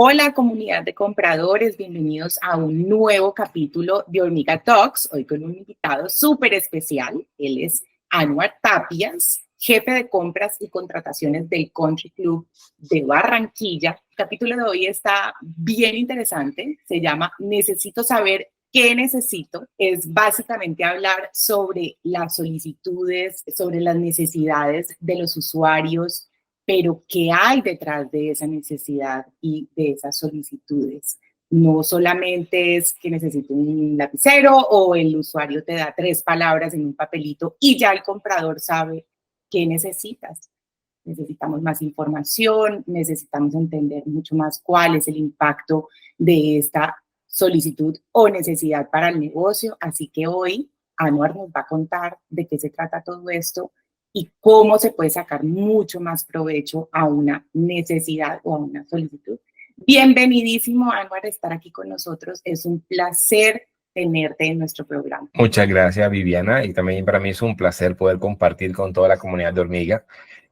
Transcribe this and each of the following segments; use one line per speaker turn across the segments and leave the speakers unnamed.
Hola comunidad de compradores, bienvenidos a un nuevo capítulo de Hormiga Talks, hoy con un invitado súper especial. Él es Anwar Tapias, jefe de compras y contrataciones del Country Club de Barranquilla. El capítulo de hoy está bien interesante, se llama Necesito saber qué necesito. Es básicamente hablar sobre las solicitudes, sobre las necesidades de los usuarios, pero ¿qué hay detrás de esa necesidad y de esas solicitudes? No solamente es que necesito un lapicero o el usuario te da 3 palabras en un papelito y ya el comprador sabe qué necesitas. Necesitamos más información, necesitamos entender mucho más cuál es el impacto de esta solicitud o necesidad para el negocio. Así que hoy Anwar nos va a contar de qué se trata todo esto y cómo se puede sacar mucho más provecho a una necesidad o a una solicitud. Bienvenidísimo, Anwar, a estar aquí con nosotros. Es un placer tenerte en nuestro programa.
Muchas gracias, Viviana, y también para mí es un placer poder compartir con toda la comunidad de Hormiga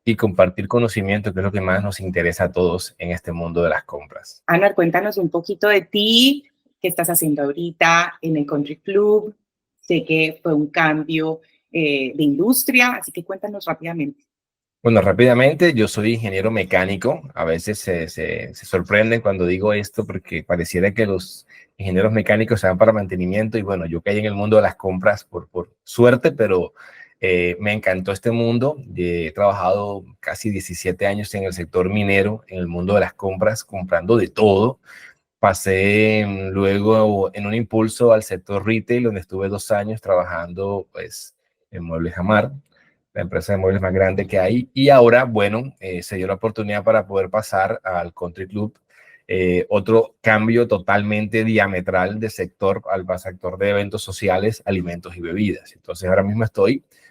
y compartir conocimiento, que es lo que más nos interesa a todos en este mundo de las compras.
Anwar, cuéntanos un poquito de ti, qué estás haciendo ahorita en el Country Club. Sé que fue un cambio de industria, así que cuéntanos rápidamente.
Bueno, rápidamente, yo soy ingeniero mecánico. A veces se sorprenden cuando digo esto porque pareciera que los ingenieros mecánicos se van para mantenimiento y bueno, yo caí en el mundo de las compras por suerte, pero me encantó este mundo. He trabajado casi 17 años en el sector minero, en el mundo de las compras, comprando de todo. Pasé luego en un impulso al sector retail, donde estuve 2 años trabajando pues, en Muebles Jamar, la empresa de muebles más grande que hay. Y ahora, bueno, se dio la oportunidad para poder pasar al Country Club. Otro cambio totalmente diametral de sector al sector de eventos sociales, alimentos y bebidas. Entonces ahora mismo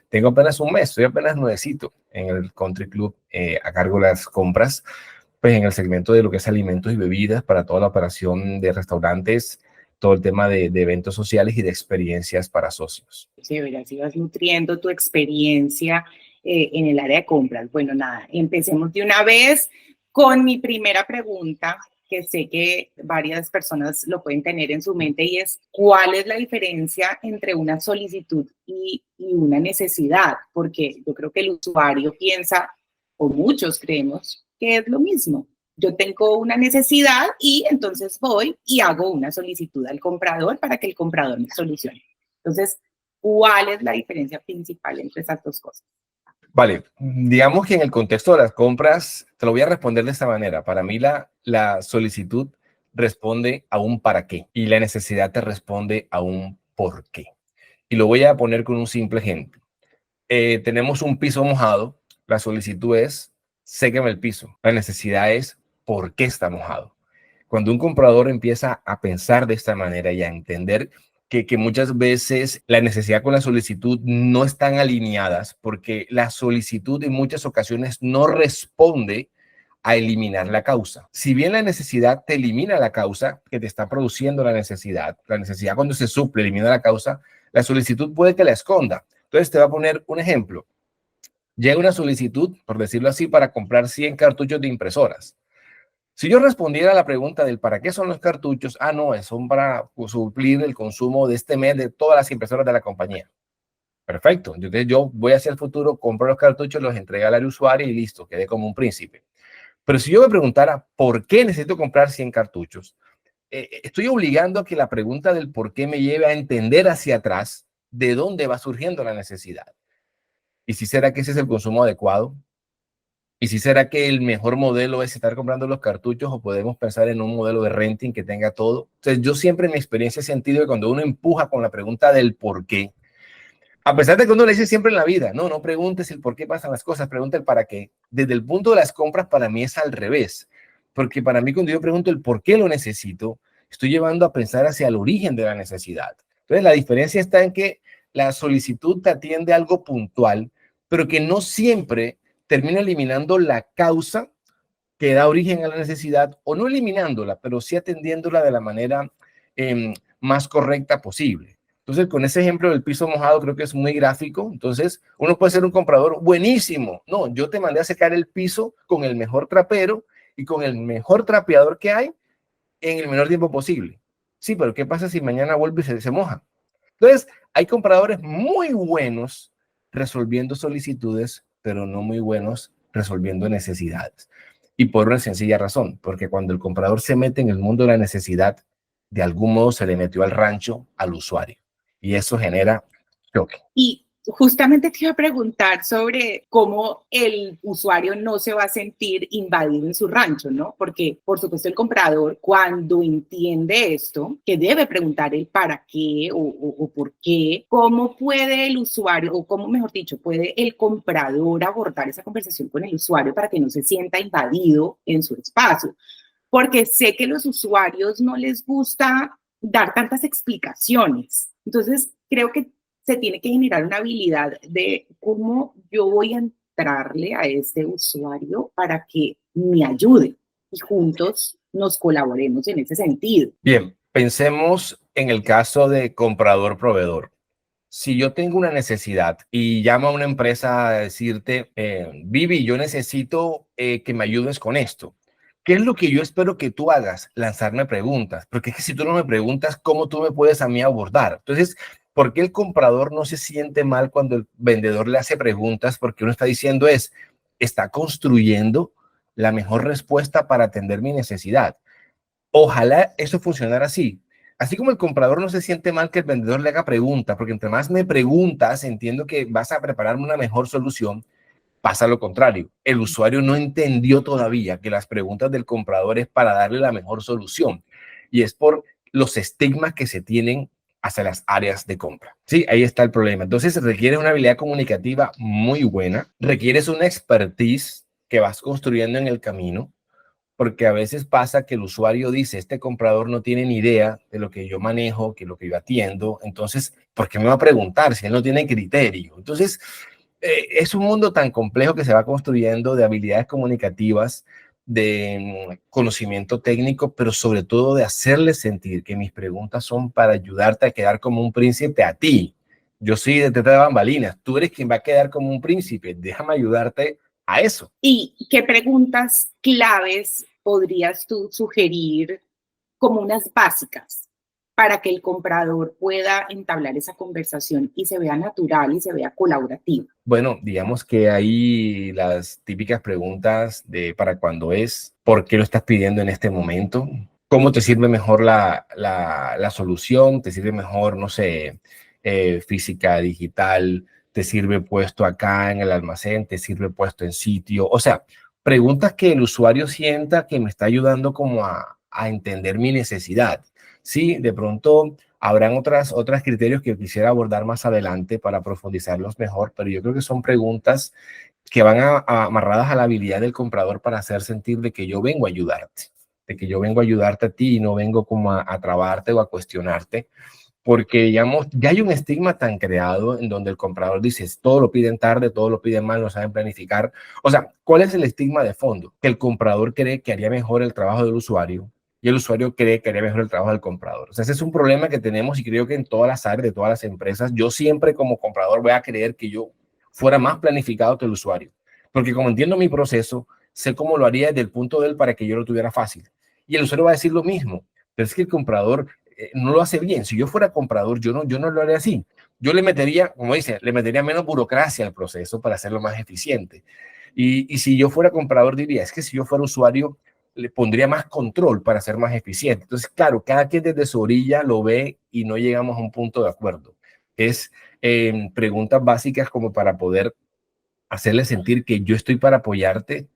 tengo apenas un mes, estoy apenas nuevecito en el Country Club a cargo de las compras, pues en el segmento de lo que es alimentos y bebidas para toda la operación de restaurantes, todo el tema de eventos sociales y de experiencias para socios.
Chévere, así vas nutriendo tu experiencia en el área de compras. Bueno, nada, empecemos de una vez con mi primera pregunta, que sé que varias personas lo pueden tener en su mente, y es, ¿cuál es la diferencia entre una solicitud y una necesidad? Porque yo creo que el usuario piensa, o muchos creemos, que es lo mismo. Yo tengo una necesidad y entonces voy y hago una solicitud al comprador para que el comprador me solucione. Entonces, ¿cuál es la diferencia principal entre esas dos cosas?
Vale, digamos que en el contexto de las compras, te lo voy a responder de esta manera. Para mí la solicitud responde a un para qué y la necesidad te responde a un por qué. Y lo voy a poner con un simple ejemplo. Tenemos un piso mojado, la solicitud es séqueme el piso. La necesidad es por qué está mojado. Cuando un comprador empieza a pensar de esta manera y a entender que muchas veces la necesidad con la solicitud no están alineadas, porque la solicitud en muchas ocasiones no responde a eliminar la causa. Si bien la necesidad te elimina la causa que te está produciendo la necesidad cuando se suple elimina la causa, la solicitud puede que la esconda. Entonces te voy a poner un ejemplo. Llega una solicitud, por decirlo así, para comprar 100 cartuchos de impresoras. Si yo respondiera a la pregunta del para qué son los cartuchos, no, son para suplir el consumo de este mes de todas las impresoras de la compañía. Perfecto. Entonces yo voy hacia el futuro, compro los cartuchos, los entrego al usuario y listo, quedé como un príncipe. Pero si yo me preguntara por qué necesito comprar 100 cartuchos, estoy obligando a que la pregunta del por qué me lleve a entender hacia atrás de dónde va surgiendo la necesidad. ¿Y si será que ese es el consumo adecuado? ¿Y si será que el mejor modelo es estar comprando los cartuchos o podemos pensar en un modelo de renting que tenga todo? Entonces, yo siempre en mi experiencia he sentido que cuando uno empuja con la pregunta del por qué, a pesar de que uno le dice siempre en la vida, no preguntes el por qué pasan las cosas, pregunta el para qué. Desde el punto de las compras, para mí es al revés. Porque para mí, cuando yo pregunto el por qué lo necesito, estoy llevando a pensar hacia el origen de la necesidad. Entonces, la diferencia está en que la solicitud te atiende a algo puntual, pero que no siempre termina eliminando la causa que da origen a la necesidad, o no eliminándola, pero sí atendiéndola de la manera más correcta posible. Entonces, con ese ejemplo del piso mojado, creo que es muy gráfico. Entonces, uno puede ser un comprador buenísimo. No, yo te mandé a secar el piso con el mejor trapero y con el mejor trapeador que hay, en el menor tiempo posible. Sí, pero ¿qué pasa si mañana vuelve y se moja? Entonces, hay compradores muy buenos resolviendo solicitudes, pero no muy buenos resolviendo necesidades. Y por una sencilla razón, porque cuando el comprador se mete en el mundo de la necesidad, de algún modo se le metió al rancho al usuario. Y eso genera choque.
Y justamente te iba a preguntar sobre cómo el usuario no se va a sentir invadido en su rancho, ¿no? Porque, por supuesto, el comprador, cuando entiende esto, que debe preguntar el para qué o por qué, cómo puede el usuario, o cómo, mejor dicho, puede el comprador abordar esa conversación con el usuario para que no se sienta invadido en su espacio. Porque sé que a los usuarios no les gusta dar tantas explicaciones. Entonces, creo que se tiene que generar una habilidad de cómo yo voy a entrarle a este usuario para que me ayude y juntos nos colaboremos en ese sentido.
Bien, pensemos en el caso de comprador-proveedor. Si yo tengo una necesidad y llamo a una empresa a decirte, Vivi, yo necesito que me ayudes con esto. ¿Qué es lo que yo espero que tú hagas? Lanzarme preguntas, porque es que si tú no me preguntas, ¿cómo tú me puedes a mí abordar? Entonces, ¿por qué el comprador no se siente mal cuando el vendedor le hace preguntas? Porque uno está diciendo está construyendo la mejor respuesta para atender mi necesidad. Ojalá eso funcionara así. Así como el comprador no se siente mal que el vendedor le haga preguntas, porque entre más me preguntas, entiendo que vas a prepararme una mejor solución. Pasa lo contrario. El usuario no entendió todavía que las preguntas del comprador es para darle la mejor solución. Y es por los estigmas que se tienen hacia las áreas de compra. Sí, ahí está el problema. Entonces requiere una habilidad comunicativa muy buena, requieres una expertise que vas construyendo en el camino, porque a veces pasa que el usuario dice, este comprador no tiene ni idea de lo que yo manejo, que lo que yo atiendo, entonces, ¿por qué me va a preguntar si él no tiene criterio? Entonces, es un mundo tan complejo que se va construyendo de habilidades comunicativas, de conocimiento técnico, pero sobre todo de hacerle sentir que mis preguntas son para ayudarte a quedar como un príncipe a ti. Yo soy detrás de bambalinas, tú eres quien va a quedar como un príncipe, déjame ayudarte a eso.
¿Y qué preguntas claves podrías tú sugerir como unas básicas para que el comprador pueda entablar esa conversación y se vea natural y se vea colaborativa?
Bueno, digamos que hay las típicas preguntas de para cuándo es, por qué lo estás pidiendo en este momento, cómo te sirve mejor la solución, te sirve mejor, no sé, física, digital, te sirve puesto acá en el almacén, te sirve puesto en sitio. O sea, preguntas que el usuario sienta que me está ayudando como a entender mi necesidad. Sí, de pronto habrán otros criterios que quisiera abordar más adelante para profundizarlos mejor, pero yo creo que son preguntas que van amarradas a la habilidad del comprador para hacer sentir de que yo vengo a ayudarte, de que yo vengo a ayudarte a ti y no vengo como a trabarte o a cuestionarte, porque digamos, ya hay un estigma tan creado en donde el comprador dice, todo lo piden tarde, todo lo piden mal, no saben planificar. O sea, ¿cuál es el estigma de fondo? Que el comprador cree que haría mejor el trabajo del usuario y el usuario cree que haría mejor el trabajo del comprador. O sea, ese es un problema que tenemos y creo que en todas las áreas de todas las empresas, yo siempre como comprador voy a creer que yo fuera más planificado que el usuario, porque como entiendo mi proceso, sé cómo lo haría desde el punto de él para que yo lo tuviera fácil. Y el usuario va a decir lo mismo, pero es que el comprador no lo hace bien. Si yo fuera comprador, yo no lo haría así. Yo le metería, como dice, le metería menos burocracia al proceso para hacerlo más eficiente. Y si yo fuera comprador, diría, es que si yo fuera usuario, le pondría más control para ser más eficiente. Entonces, claro, cada quien desde su orilla lo ve y no llegamos a un punto de acuerdo. Es preguntas básicas como para poder hacerle sentir que yo estoy para apoyarte,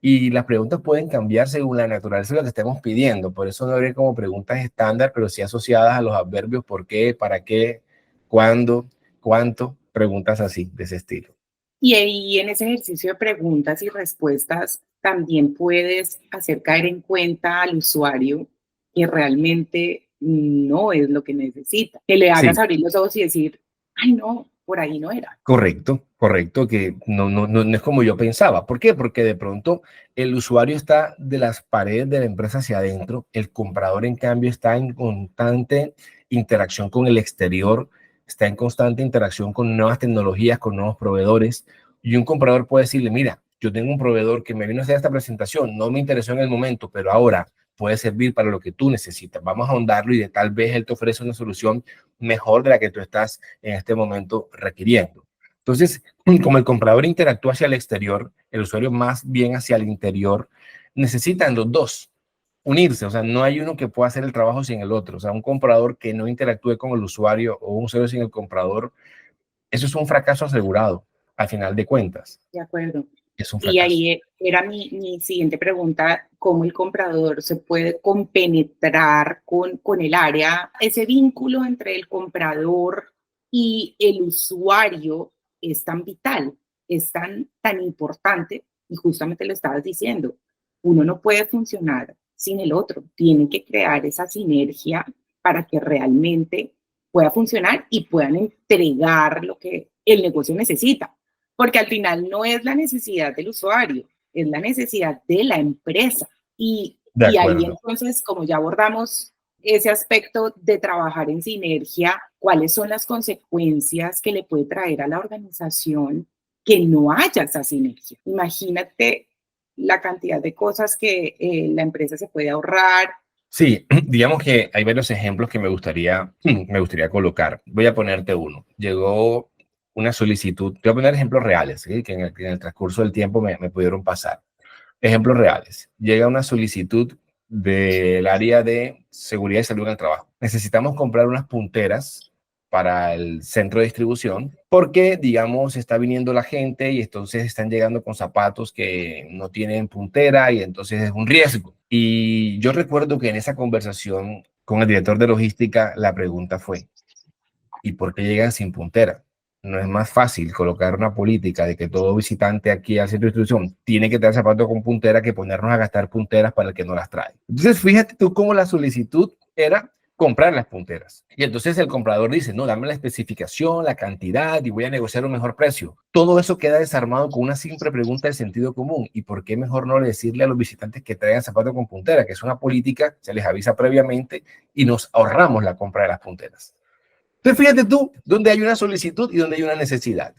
y las preguntas pueden cambiar según la naturaleza de lo que estemos pidiendo. Por eso no habría como preguntas estándar, pero sí asociadas a los adverbios por qué, para qué, cuándo, cuánto, preguntas así, de ese estilo.
Y ahí en ese ejercicio de preguntas y respuestas también puedes hacer caer en cuenta al usuario que realmente no es lo que necesita. Que le hagas
Sí,
abrir los ojos y decir, ay no, por ahí no era.
correcto, correcto, que no es como yo pensaba. ¿Por qué? Porque de pronto el usuario está de las paredes de la empresa hacia adentro, el comprador en cambio está en constante interacción con el exterior, está en constante interacción con nuevas tecnologías, con nuevos proveedores, y un comprador puede decirle, mira, yo tengo un proveedor que me vino a hacer esta presentación, no me interesó en el momento, pero ahora puede servir para lo que tú necesitas. Vamos a ahondarlo y de tal vez él te ofrece una solución mejor de la que tú estás en este momento requiriendo. Entonces, como el comprador interactúa hacia el exterior, el usuario más bien hacia el interior, necesitan los dos unirse. O sea, no hay uno que pueda hacer el trabajo sin el otro. O sea, un comprador que no interactúe con el usuario o un usuario sin el comprador, eso es un fracaso asegurado, al final de cuentas.
De acuerdo.
Es un
Y
fracaso.
ahí era mi siguiente pregunta, ¿cómo el comprador se puede compenetrar con el área? Ese vínculo entre el comprador y el usuario es tan vital, es tan importante, y justamente lo estabas diciendo, uno no puede funcionar sin el otro, tienen que crear esa sinergia para que realmente pueda funcionar y puedan entregar lo que el negocio necesita. Porque al final no es la necesidad del usuario, es la necesidad de la empresa.
De
Y ahí
acuerdo.
entonces, como ya abordamos ese aspecto de trabajar en sinergia, ¿cuáles son las consecuencias que le puede traer a la organización que no haya esa sinergia? Imagínate la cantidad de cosas que la empresa se puede ahorrar.
Sí, digamos que hay varios ejemplos que me gustaría colocar. Voy a ponerte uno. Llegó una solicitud, te voy a poner ejemplos reales, ¿sí? Que en el transcurso del tiempo me pudieron pasar. Ejemplos reales. Llega una solicitud del área de seguridad y salud en el trabajo. Necesitamos comprar unas punteras para el centro de distribución porque, digamos, está viniendo la gente y entonces están llegando con zapatos que no tienen puntera y entonces es un riesgo. Y yo recuerdo que en esa conversación con el director de logística la pregunta fue, ¿y por qué llegan sin puntera? No es más fácil colocar una política de que todo visitante aquí al centro de distribución tiene que traer zapatos con puntera que ponernos a gastar punteras para el que no las trae. Entonces, fíjate tú cómo la solicitud era comprar las punteras. Y entonces el comprador dice, no, dame la especificación, la cantidad y voy a negociar un mejor precio. Todo eso queda desarmado con una simple pregunta de sentido común. ¿Y por qué mejor no decirle a los visitantes que traigan zapatos con puntera? Que es una política, se les avisa previamente y nos ahorramos la compra de las punteras. Entonces, fíjate tú, donde hay una solicitud y donde hay una necesidad.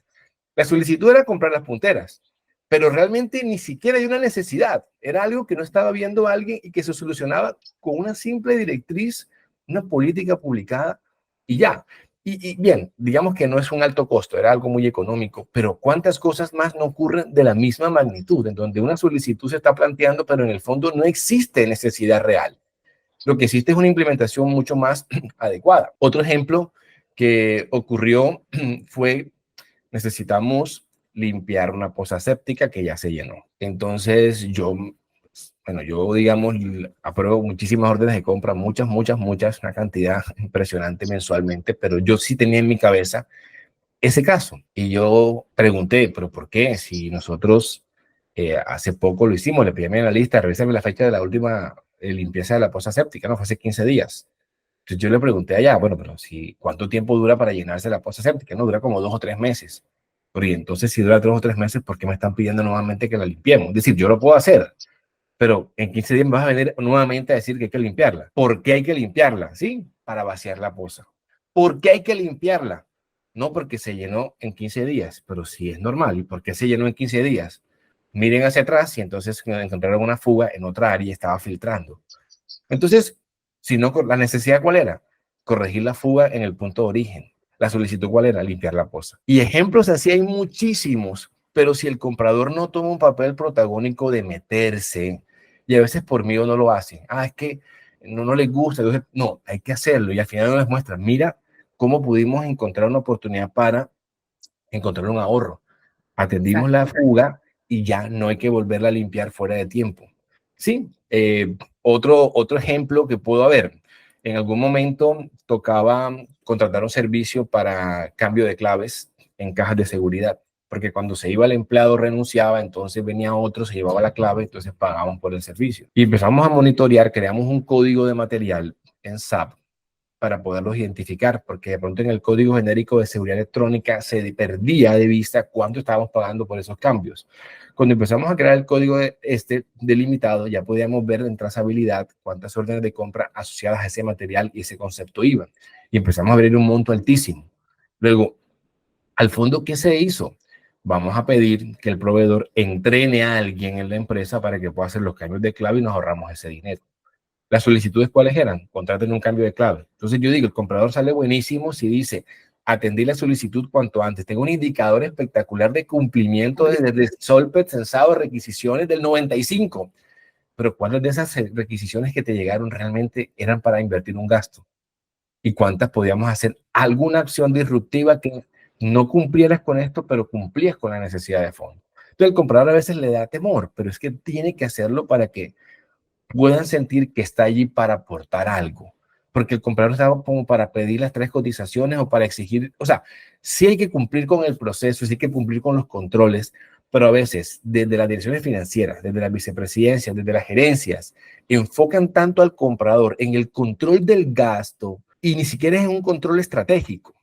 La solicitud era comprar las punteras, pero realmente ni siquiera hay una necesidad. Era algo que no estaba viendo alguien y que se solucionaba con una simple directriz, una política publicada y ya. Y bien, digamos que no es un alto costo, era algo muy económico, pero ¿cuántas cosas más no ocurren de la misma magnitud, en donde una solicitud se está planteando, pero en el fondo no existe necesidad real? Lo que existe es una implementación mucho más adecuada. Otro ejemplo que ocurrió fue, necesitamos limpiar una poza séptica que ya se llenó. Entonces yo digamos, apruebo muchísimas órdenes de compra, muchas, una cantidad impresionante mensualmente, pero yo sí tenía en mi cabeza ese caso. Y yo pregunté, ¿pero por qué? Si nosotros hace poco lo hicimos, le pedí a mi analista, revísame la fecha de la última limpieza de la poza séptica, ¿no? Fue hace 15 días. Entonces yo le pregunté allá, bueno, pero si, ¿cuánto tiempo dura para llenarse la poza séptica? No, dura como 2 o 3 meses. Pero y entonces si dura 2 o 3 meses, ¿por qué me están pidiendo nuevamente que la limpiemos? Es decir, yo lo puedo hacer, pero en 15 días me vas a venir nuevamente a decir que hay que limpiarla. ¿Por qué hay que limpiarla? Sí, para vaciar la poza. ¿Por qué hay que limpiarla? No porque se llenó en 15 días, pero sí es normal. ¿Y por qué se llenó en 15 días? Miren hacia atrás y entonces encontraron una fuga en otra área y estaba filtrando. Entonces, si no, la necesidad, ¿cuál era? Corregir la fuga en el punto de origen. La solicitud, ¿cuál era? Limpiar la poza. Y ejemplos así hay muchísimos, pero si el comprador no toma un papel protagónico de meterse, y a veces por mí no lo hace, es que no les gusta, entonces, no, hay que hacerlo, y al final no les muestra, mira cómo pudimos encontrar una oportunidad para encontrar un ahorro. Atendimos
Exacto.
la fuga y ya no hay que volverla a limpiar fuera de tiempo. Sí, otro ejemplo que puedo haber. En algún momento tocaba contratar un servicio para cambio de claves en cajas de seguridad, porque cuando se iba el empleado renunciaba, entonces venía otro, se llevaba la clave, entonces pagaban por el servicio. Y empezamos a monitorear, creamos un código de material en SAP para poderlos identificar, porque de pronto en el código genérico de seguridad electrónica se perdía de vista cuánto estábamos pagando por esos cambios. Cuando empezamos a crear el código delimitado, ya podíamos ver en trazabilidad cuántas órdenes de compra asociadas a ese material y ese concepto iban. Y empezamos a ver un monto altísimo. Luego, al fondo, ¿qué se hizo? Vamos a pedir que el proveedor entrene a alguien en la empresa para que pueda hacer los cambios de clave y nos ahorramos ese dinero. ¿Las solicitudes cuáles eran? Contraten un cambio de clave. Entonces yo digo, el comprador sale buenísimo si dice, atendí la solicitud cuanto antes. Tengo un indicador espectacular de cumplimiento desde Solpet, censado, requisiciones del 95. Pero ¿cuáles de esas requisiciones que te llegaron realmente eran para invertir un gasto? ¿Y cuántas podíamos hacer alguna acción disruptiva que no cumplieras con esto, pero cumplías con la necesidad de fondo? Entonces el comprador a veces le da temor, pero es que tiene que hacerlo para que puedan sentir que está allí para aportar algo. Porque el comprador está como para pedir las 3 cotizaciones o para exigir, o sea, sí hay que cumplir con el proceso, sí hay que cumplir con los controles, pero a veces desde las direcciones financieras, desde las vicepresidencias, desde las gerencias, enfocan tanto al comprador en el control del gasto y ni siquiera es un control estratégico.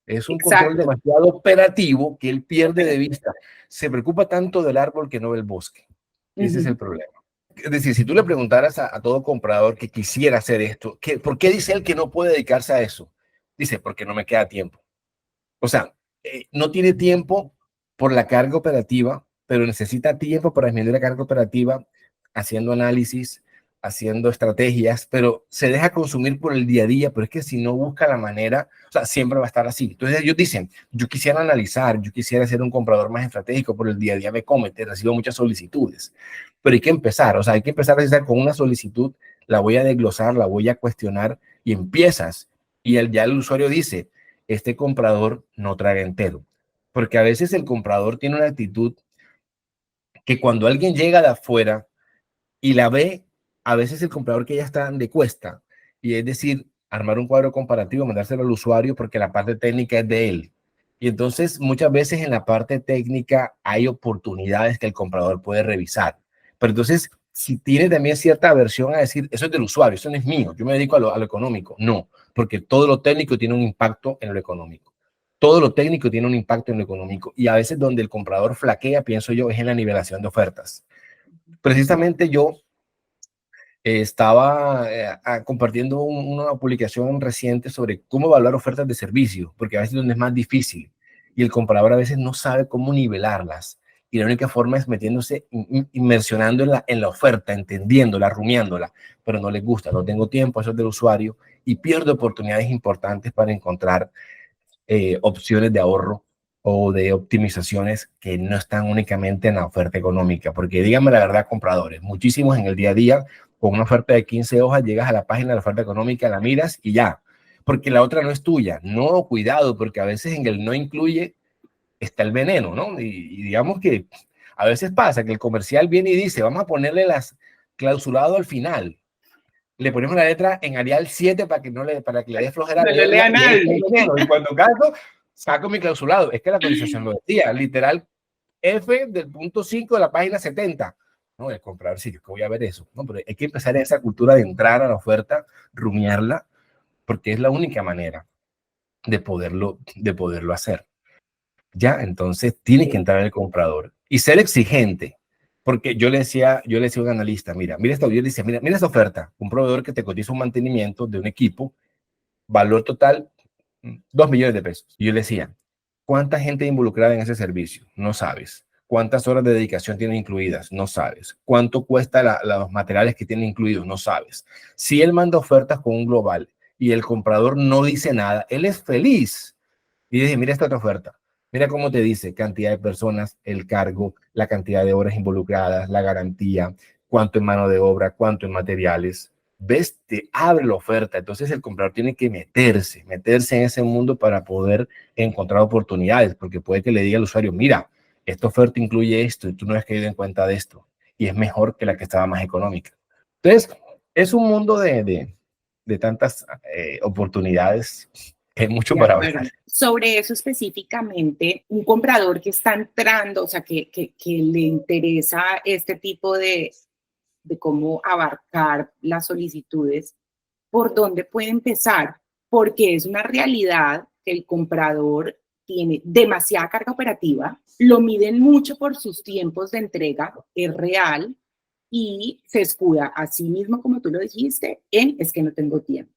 Es un control
Exacto.
demasiado operativo que él pierde de vista. Se preocupa tanto del árbol que no del bosque. Y ese es el problema. Es decir, si tú le preguntaras a todo comprador que quisiera hacer esto, ¿por qué dice él que no puede dedicarse a eso? Dice, porque no me queda tiempo. O sea, no tiene tiempo por la carga operativa, pero necesita tiempo para disminuir la carga operativa haciendo análisis, haciendo estrategias, pero se deja consumir por el día a día, pero es que si no busca la manera, o sea, siempre va a estar así. Entonces ellos dicen, yo quisiera analizar, yo quisiera ser un comprador más estratégico, pero el día a día me come, te recibo muchas solicitudes. Pero hay que empezar, o sea, hay que empezar a decir con una solicitud, la voy a desglosar, la voy a cuestionar y empiezas. Y ya el usuario dice, este comprador no traga entero. Porque a veces el comprador tiene una actitud que cuando alguien llega de afuera y la ve, a veces el comprador que ya está de cuesta, y es decir, armar un cuadro comparativo, mandárselo al usuario porque la parte técnica es de él. Y entonces muchas veces en la parte técnica hay oportunidades que el comprador puede revisar. Pero entonces, si tiene también cierta aversión a decir, eso es del usuario, eso no es mío, yo me dedico a lo económico. No, porque todo lo técnico tiene un impacto en lo económico. Todo lo técnico tiene un impacto en lo económico. Y a veces donde el comprador flaquea, pienso yo, es en la nivelación de ofertas. Precisamente yo estaba compartiendo una publicación reciente sobre cómo evaluar ofertas de servicio, porque a veces es donde es más difícil y el comprador a veces no sabe cómo nivelarlas. Y la única forma es metiéndose, inmersionando en la oferta, entendiéndola, rumiándola, pero no le gusta, no tengo tiempo, eso es del usuario, y pierde oportunidades importantes para encontrar opciones de ahorro o de optimizaciones que no están únicamente en la oferta económica, porque díganme la verdad, compradores, muchísimos en el día a día, con una oferta de 15 hojas, llegas a la página de la oferta económica, la miras y ya, porque la otra no es tuya. No, cuidado, porque a veces en el no incluye está el veneno, ¿no? Y digamos que a veces pasa que el comercial viene y dice, vamos a ponerle las clausulado al final. Le ponemos la letra en Arial 7 para que le dé flojera
No lo lea
leerla.
nadie.
Y cuando caso, saco mi clausulado. Es que la actualización lo decía, literal, F del punto 5 de la página 70. No voy a comprar, sí, que voy a ver eso. No, pero hay que empezar en esa cultura de entrar a la oferta, rumiarla, porque es la única manera de poderlo hacer. Ya, entonces tiene que entrar el comprador y ser exigente. Porque yo le decía a un analista, mira esta, yo le decía, mira esta oferta, un proveedor que te cotiza un mantenimiento de un equipo, valor total, 2 millones de pesos. Y yo le decía, ¿cuánta gente involucrada en ese servicio? No sabes. ¿Cuántas horas de dedicación tiene incluidas? No sabes. ¿Cuánto cuesta los materiales que tiene incluidos? No sabes. Si él manda ofertas con un global y el comprador no dice nada, él es feliz. Y dije, mira esta otra oferta. Mira cómo te dice cantidad de personas, el cargo, la cantidad de horas involucradas, la garantía, cuánto en mano de obra, cuánto en materiales. ¿Ves? Te abre la oferta. Entonces el comprador tiene que meterse en ese mundo para poder encontrar oportunidades, porque puede que le diga al usuario, mira, esta oferta incluye esto y tú no has caído en cuenta de esto. Y es mejor que la que estaba más económica. Entonces, es un mundo de tantas oportunidades. Hay mucho
De
para ver.
acuerdo. Sobre eso específicamente, un comprador que está entrando, o sea, que le interesa este tipo de cómo abarcar las solicitudes, ¿por dónde puede empezar? Porque es una realidad que el comprador tiene demasiada carga operativa, lo miden mucho por sus tiempos de entrega, es real, y se escuda a sí mismo, como tú lo dijiste, en es que no tengo tiempo,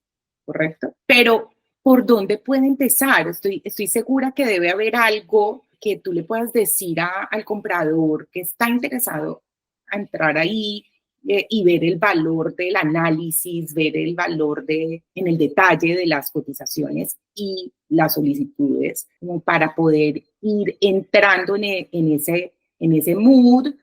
¿correcto? Pero, ¿por dónde puede empezar? Estoy segura que debe haber algo que tú le puedas decir al comprador que está interesado a entrar ahí y ver el valor del análisis, ver el valor en el detalle de las cotizaciones y las solicitudes, como para poder ir entrando en ese mood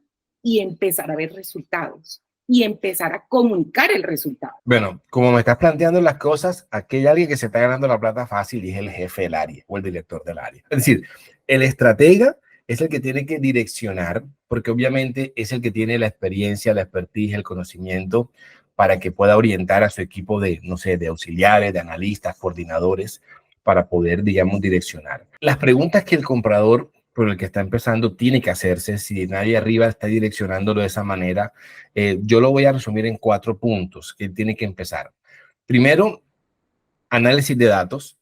y empezar a ver resultados y empezar a comunicar el resultado.
Bueno, como me estás planteando las cosas, aquí hay alguien que se está ganando la plata fácil y es el jefe del área o el director del área. Es decir, el estratega es el que tiene que direccionar, porque obviamente es el que tiene la experiencia, la expertise, el conocimiento para que pueda orientar a su equipo de, no sé, de auxiliares, de analistas, coordinadores, para poder, digamos, direccionar. Las preguntas que el comprador por el que está empezando tiene que hacerse, si nadie arriba está direccionándolo de esa manera, yo lo voy a resumir en 4 puntos que tiene que empezar. Primero, análisis de datos,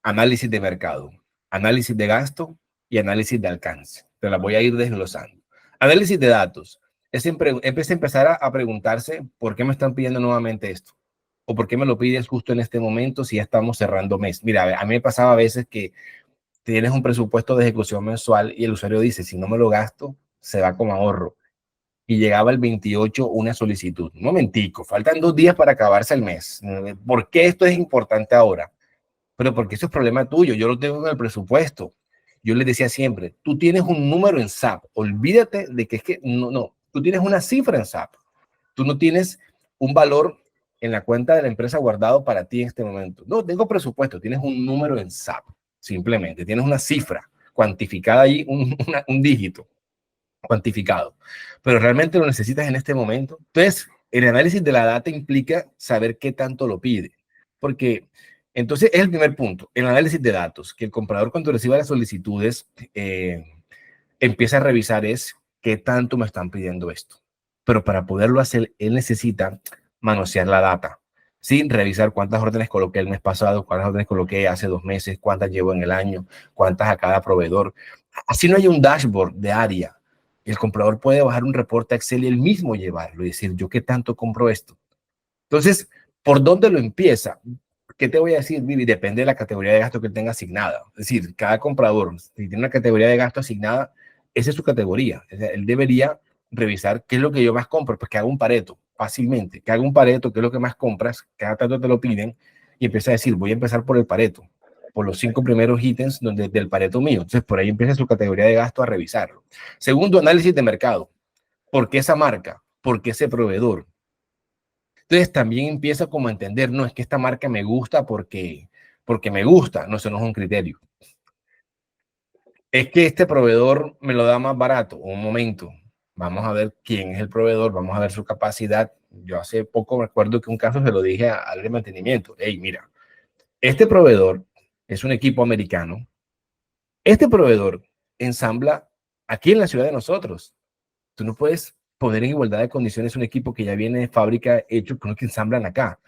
análisis de mercado, análisis de gasto y análisis de alcance. Te las voy a ir desglosando. Análisis de datos. Es empezar a preguntarse por qué me están pidiendo nuevamente esto o por qué me lo pides justo en este momento si ya estamos cerrando mes. Mira, a mí me pasaba a veces que tienes un presupuesto de ejecución mensual y el usuario dice, si no me lo gasto, se va como ahorro. Y llegaba el 28 una solicitud. Un momentico, faltan 2 días para acabarse el mes. ¿Por qué esto es importante ahora? Pero porque eso es problema tuyo, yo lo tengo en el presupuesto. Yo les decía siempre, tú tienes un número en SAP, olvídate de que es que no, tú tienes una cifra en SAP, tú no tienes un valor en la cuenta de la empresa guardado para ti en este momento. No, tengo presupuesto, tienes un número en SAP, simplemente, tienes una cifra cuantificada ahí, un dígito cuantificado, pero realmente lo necesitas en este momento. Entonces, el análisis de la data implica saber qué tanto lo pide, porque entonces es el primer punto, el análisis de datos, que el comprador cuando reciba las solicitudes empieza a revisar es qué tanto me están pidiendo esto. Pero para poderlo hacer, él necesita manosear la data, ¿sí? Revisar cuántas órdenes coloqué el mes pasado, cuántas órdenes coloqué hace 2 meses, cuántas llevo en el año, cuántas a cada proveedor. Así no hay un dashboard de área. El comprador puede bajar un reporte a Excel y él mismo llevarlo y decir, ¿yo qué tanto compro esto? Entonces, ¿por dónde lo empieza? ¿Qué te voy a decir, Vivi? Depende de la categoría de gasto que tenga asignada. Es decir, cada comprador, si tiene una categoría de gasto asignada, esa es su categoría. O sea, él debería revisar qué es lo que yo más compro, pues que haga un pareto fácilmente, que haga un pareto, qué es lo que más compras, cada tanto te lo piden, y empieza a decir, voy a empezar por el pareto, por los 5 primeros ítems del pareto mío. Entonces, por ahí empieza su categoría de gasto a revisarlo. Segundo, análisis de mercado. ¿Por qué esa marca? ¿Por qué ese proveedor? Entonces también empieza como a entender, no, es que esta marca me gusta porque me gusta, no, eso no es un criterio. Es que este proveedor me lo da más barato, un momento, vamos a ver quién es el proveedor, vamos a ver su capacidad. Yo hace poco me acuerdo que un caso se lo dije al de mantenimiento, hey, mira, este proveedor es un equipo americano, este proveedor ensambla aquí en la ciudad de nosotros. Tú no puedes poner en igualdad de condiciones un equipo que ya viene de fábrica hecho con lo que ensamblan acá.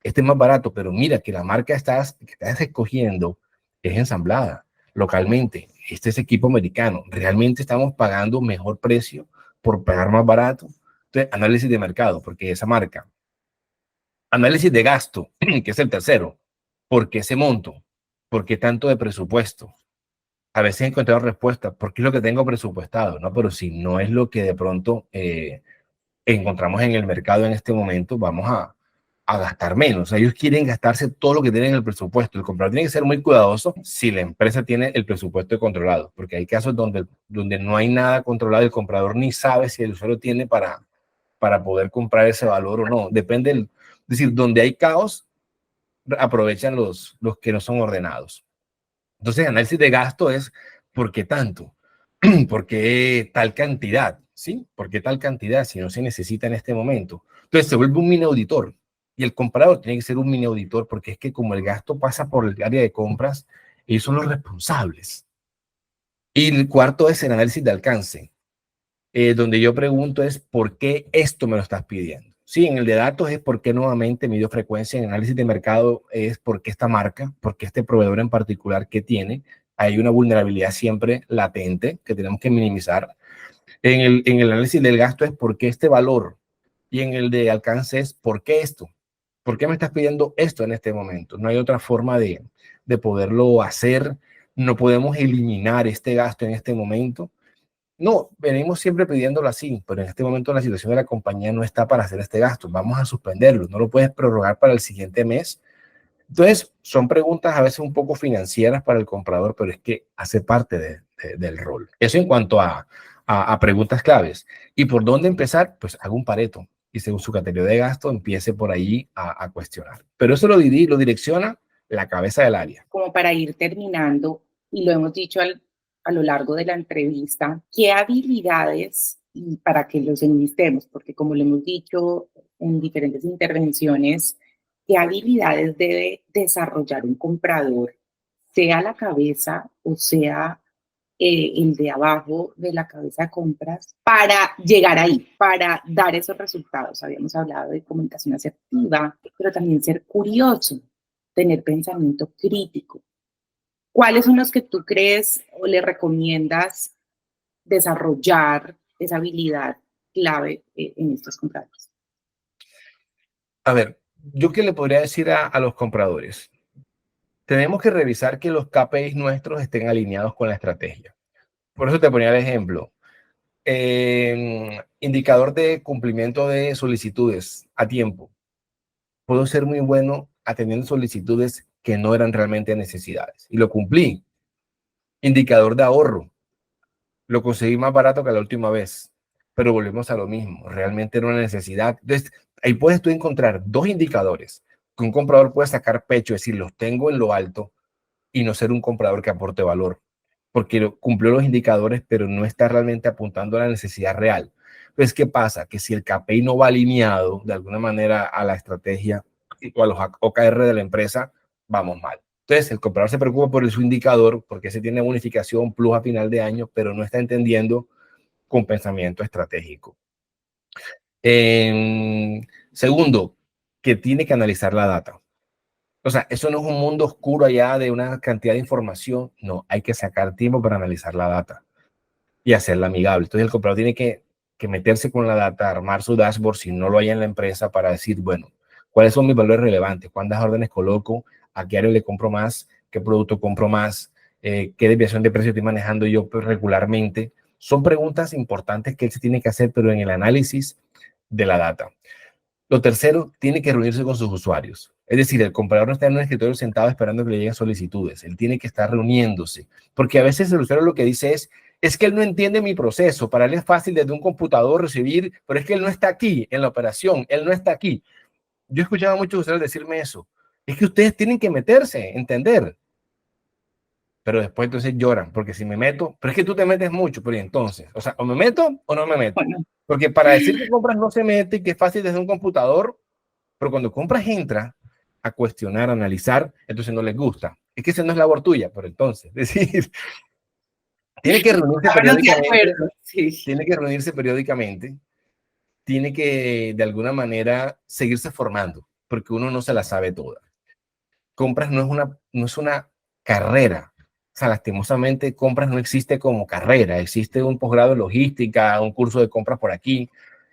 Este es más barato, pero mira que la marca que estás escogiendo es ensamblada localmente. Este es equipo americano. Realmente estamos pagando mejor precio por pagar más barato. Entonces, análisis de mercado, porque esa marca. Análisis de gasto, que es el tercero. ¿Por qué ese monto? ¿Por qué tanto de presupuesto? A veces he encontrado respuestas, porque es lo que tengo presupuestado, ¿no? Pero si no es lo que de pronto encontramos en el mercado en este momento, vamos a gastar menos. O sea, ellos quieren gastarse todo lo que tienen en el presupuesto. El comprador tiene que ser muy cuidadoso si la empresa tiene el presupuesto controlado, porque hay casos donde no hay nada controlado, el comprador ni sabe si el usuario tiene para poder comprar ese valor o no. Depende, es decir, donde hay caos, aprovechan los que no son ordenados. Entonces, análisis de gasto es ¿por qué tanto? ¿Por qué tal cantidad? ¿Sí? ¿Por qué tal cantidad si no se necesita en este momento? Entonces se vuelve un mini auditor y el comprador tiene que ser un mini auditor porque es que como el gasto pasa por el área de compras, ellos son los responsables. Y el cuarto es el análisis de alcance, donde yo pregunto es ¿por qué esto me lo estás pidiendo? Sí, en el de datos es por qué nuevamente midió frecuencia, en el análisis de mercado es por qué esta marca, por qué este proveedor en particular que tiene, hay una vulnerabilidad siempre latente que tenemos que minimizar. En el análisis del gasto es por qué este valor y en el de alcance es por qué esto, por qué me estás pidiendo esto en este momento. No hay otra forma de poderlo hacer, no podemos eliminar este gasto en este momento No, venimos siempre pidiéndolo así, pero en este momento la situación de la compañía no está para hacer este gasto. Vamos a suspenderlo. No lo puedes prorrogar para el siguiente mes. Entonces, son preguntas a veces un poco financieras para el comprador, pero es que hace parte del rol. Eso en cuanto a preguntas claves. ¿Y por dónde empezar? Pues hago un Pareto y según su categoría de gasto empiece por ahí a cuestionar. Pero eso lo direcciona la cabeza del área.
Como para ir terminando, y lo hemos dicho a lo largo de la entrevista, ¿qué habilidades, y para que los enlistemos, porque como lo hemos dicho en diferentes intervenciones, qué habilidades debe desarrollar un comprador, sea la cabeza o sea el de abajo de la cabeza de compras, para llegar ahí, para dar esos resultados? Habíamos hablado de comunicación asertiva, pero también ser curioso, tener pensamiento crítico. ¿Cuáles son los que tú crees o le recomiendas desarrollar esa habilidad clave en estos compradores?
A ver, ¿yo qué le podría decir a los compradores? Tenemos que revisar que los KPIs nuestros estén alineados con la estrategia. Por eso te ponía el ejemplo. Indicador de cumplimiento de solicitudes a tiempo. Puedo ser muy bueno atendiendo solicitudes que no eran realmente necesidades y lo cumplí. Indicador de ahorro. Lo conseguí más barato que la última vez, pero volvemos a lo mismo. Realmente era una necesidad. Entonces, ahí puedes tú encontrar dos indicadores que un comprador puede sacar pecho, es decir, los tengo en lo alto y no ser un comprador que aporte valor, porque cumplió los indicadores, pero no está realmente apuntando a la necesidad real. Entonces, ¿qué pasa? Que si el KPI no va alineado de alguna manera a la estrategia o a los OKR de la empresa, vamos mal. Entonces, el comprador se preocupa por su indicador, porque se tiene bonificación plus a final de año, pero no está entendiendo con pensamiento estratégico. Segundo, que tiene que analizar la data. O sea, eso no es un mundo oscuro allá de una cantidad de información. No, hay que sacar tiempo para analizar la data y hacerla amigable. Entonces, el comprador tiene que meterse con la data, armar su dashboard si no lo hay en la empresa para decir, bueno, ¿cuáles son mis valores relevantes? ¿Cuántas órdenes coloco? ¿A qué área le compro más? ¿Qué producto compro más? ¿Qué desviación de precio estoy manejando yo regularmente? Son preguntas importantes que él se tiene que hacer, pero en el análisis de la data. Lo tercero, tiene que reunirse con sus usuarios. Es decir, el comprador no está en un escritorio sentado esperando que le lleguen solicitudes. Él tiene que estar reuniéndose. Porque a veces el usuario lo que dice es que él no entiende mi proceso. Para él es fácil desde un computador recibir, pero es que él no está aquí en la operación. Él no está aquí. Yo escuchaba a muchos usuarios decirme eso. Es que ustedes tienen que meterse, entender. Pero después entonces lloran, porque si me meto, pero es que tú te metes mucho, pero entonces, o sea, o me meto o no me meto.
Bueno,
Porque para decir que compras no se mete y que es fácil desde un computador, pero cuando compras entra a cuestionar, a analizar, entonces no les gusta. Es que esa no es labor tuya, pero entonces, es decir, tiene que reunirse
vámonos de
periódicamente,
acuerdo. Sí.
tiene que reunirse periódicamente, tiene que de alguna manera seguirse formando, porque uno no se la sabe toda. Compras no es una carrera. O sea, lastimosamente, compras no existe como carrera. Existe un posgrado en logística, un curso de compras por aquí.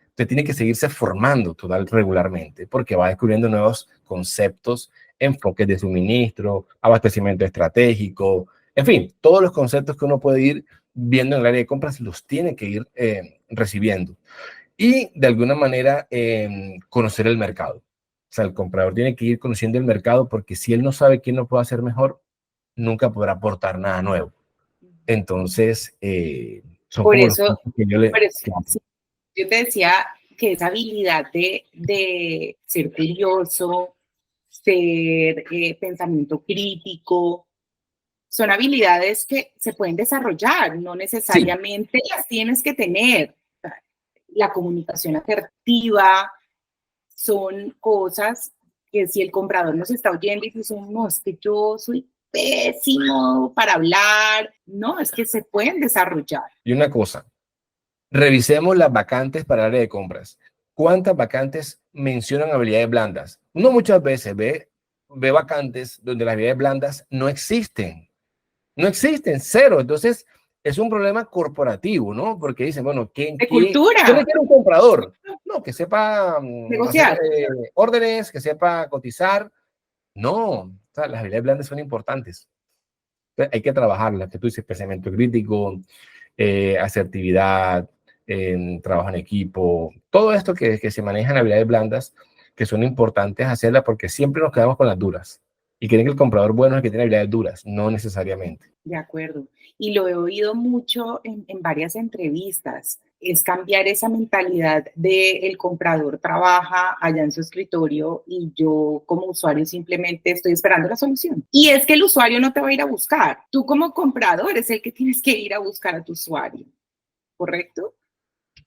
Usted tiene que seguirse formando total regularmente porque va descubriendo nuevos conceptos, enfoques de suministro, abastecimiento estratégico, en fin, todos los conceptos que uno puede ir viendo en el área de compras los tiene que ir recibiendo y de alguna manera conocer el mercado. O sea, el comprador tiene que ir conociendo el mercado porque si él no sabe quién lo puede hacer mejor, nunca podrá aportar nada nuevo. Entonces, son
Por
como los
eso,
puntos que yo le...
por eso sí, yo te decía que esa habilidad de ser curioso, ser pensamiento crítico, son habilidades que se pueden desarrollar, no
Sí,
necesariamente las tienes que tener. La comunicación asertiva son cosas que si el comprador nos está oyendo y dice, no, es que yo soy pésimo para hablar, no, es que se pueden desarrollar.
y una cosa, revisemos las vacantes para el área de compras. ¿Cuántas vacantes mencionan habilidades blandas? Uno muchas veces ve vacantes donde las habilidades blandas no existen. No existen, cero. Entonces, es un problema corporativo, ¿no? Porque dicen, bueno,
De
¿qué
cultura,
requiere un comprador? No, que sepa hacer
negociar.
órdenes, que sepa cotizar. No, o sea, las habilidades blandas son importantes. Entonces, hay que trabajarlas, que tú dices, pensamiento crítico, asertividad, trabajo en equipo, todo esto que se maneja en habilidades blandas, que son importantes hacerlas porque siempre nos quedamos con las duras. Y creen que el comprador bueno es el que tiene habilidades duras, no necesariamente.
De acuerdo. Y lo he oído mucho en varias entrevistas. Es cambiar esa mentalidad de el comprador trabaja allá en su escritorio y yo como usuario simplemente estoy esperando la solución. Y es que el usuario no te va a ir a buscar. Tú como comprador es el que tienes que ir a buscar a tu usuario, ¿correcto?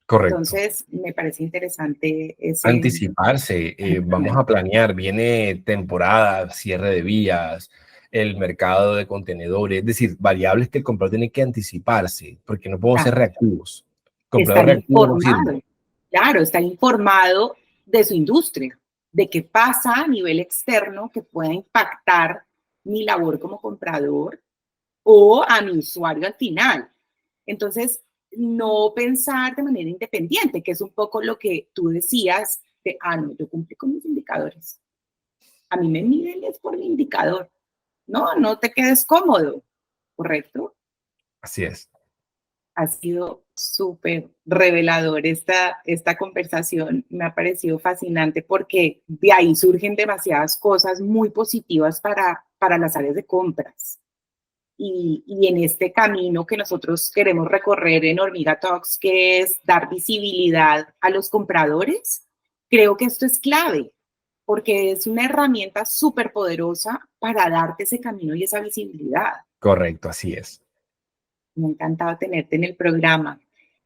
Correcto.
Entonces, me parece interesante ese...
Anticiparse, vamos a planear, viene temporada, cierre de vías, el mercado de contenedores, es decir, variables que el comprador tiene que anticiparse, porque no podemos ser reactivos. Comprador
Estar
reactivo no sirve.
informado, claro, estar informado de su industria, de qué pasa a nivel externo que pueda impactar mi labor como comprador o a mi usuario al final. Entonces, no pensar de manera independiente, que es un poco lo que tú decías de, no, yo cumplí con mis indicadores. A mí me miden es por mi indicador. No, no te quedes cómodo, ¿correcto?
Así es.
Ha sido súper revelador esta conversación. Me ha parecido fascinante porque de ahí surgen demasiadas cosas muy positivas para las áreas de compras. Y en este camino que nosotros queremos recorrer en Hormiga Talks, que es dar visibilidad a los compradores, creo que esto es clave, porque es una herramienta súper poderosa para darte ese camino y esa visibilidad.
Correcto, así es.
Me ha encantado tenerte en el programa.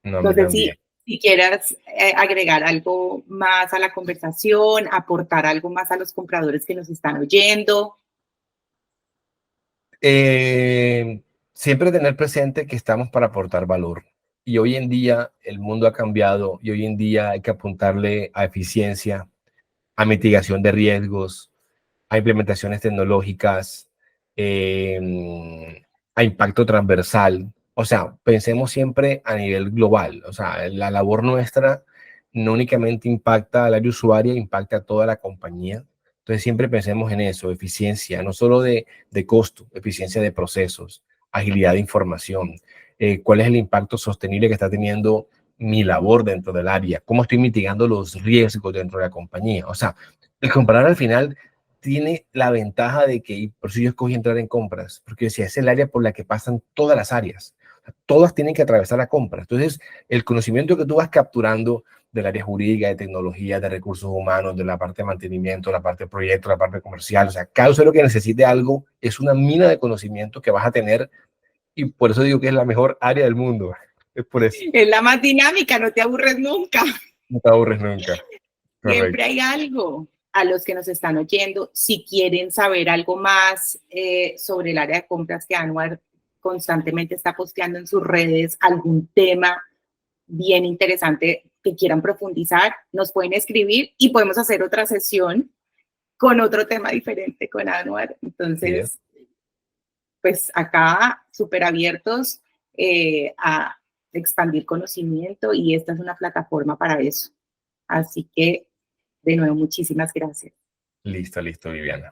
No, a
No
mí
sé
también.
si quieras agregar algo más a la conversación, aportar algo más a los compradores que nos están oyendo.
Siempre tener presente que estamos para aportar valor. Y hoy en día el mundo ha cambiado y hoy en día hay que apuntarle a eficiencia, a mitigación de riesgos, a implementaciones tecnológicas, a impacto transversal. O sea, pensemos siempre a nivel global. O sea, la labor nuestra no únicamente impacta al área usuaria, impacta a toda la compañía. Entonces siempre pensemos en eso, eficiencia, no solo de costo, eficiencia de procesos, agilidad de información, cuál es el impacto sostenible que está teniendo mi labor dentro del área, cómo estoy mitigando los riesgos dentro de la compañía. O sea, el comprador al final tiene la ventaja de que, y por eso yo escogí entrar en compras, porque si es el área por la que pasan todas las áreas, todas tienen que atravesar la compra. Entonces, el conocimiento que tú vas capturando del área jurídica, de tecnología, de recursos humanos, de la parte de mantenimiento, la parte de proyecto, la parte comercial, o sea, cada usuario que necesite algo es una mina de conocimiento que vas a tener y por eso digo que es la mejor área del mundo. Es por eso.
Es la más dinámica, no te aburres nunca.
No te aburres nunca.
Siempre
Correcto.
hay algo. A los que nos están oyendo, si quieren saber algo más sobre el área de compras que Anwar constantemente está posteando en sus redes, algún tema bien interesante que quieran profundizar, nos pueden escribir y podemos hacer otra sesión con otro tema diferente con Anwar.
Sí,
Entonces, pues acá súper abiertos a expandir conocimiento y esta es una plataforma para eso. Así que, de nuevo, muchísimas gracias.
listo, Viviana.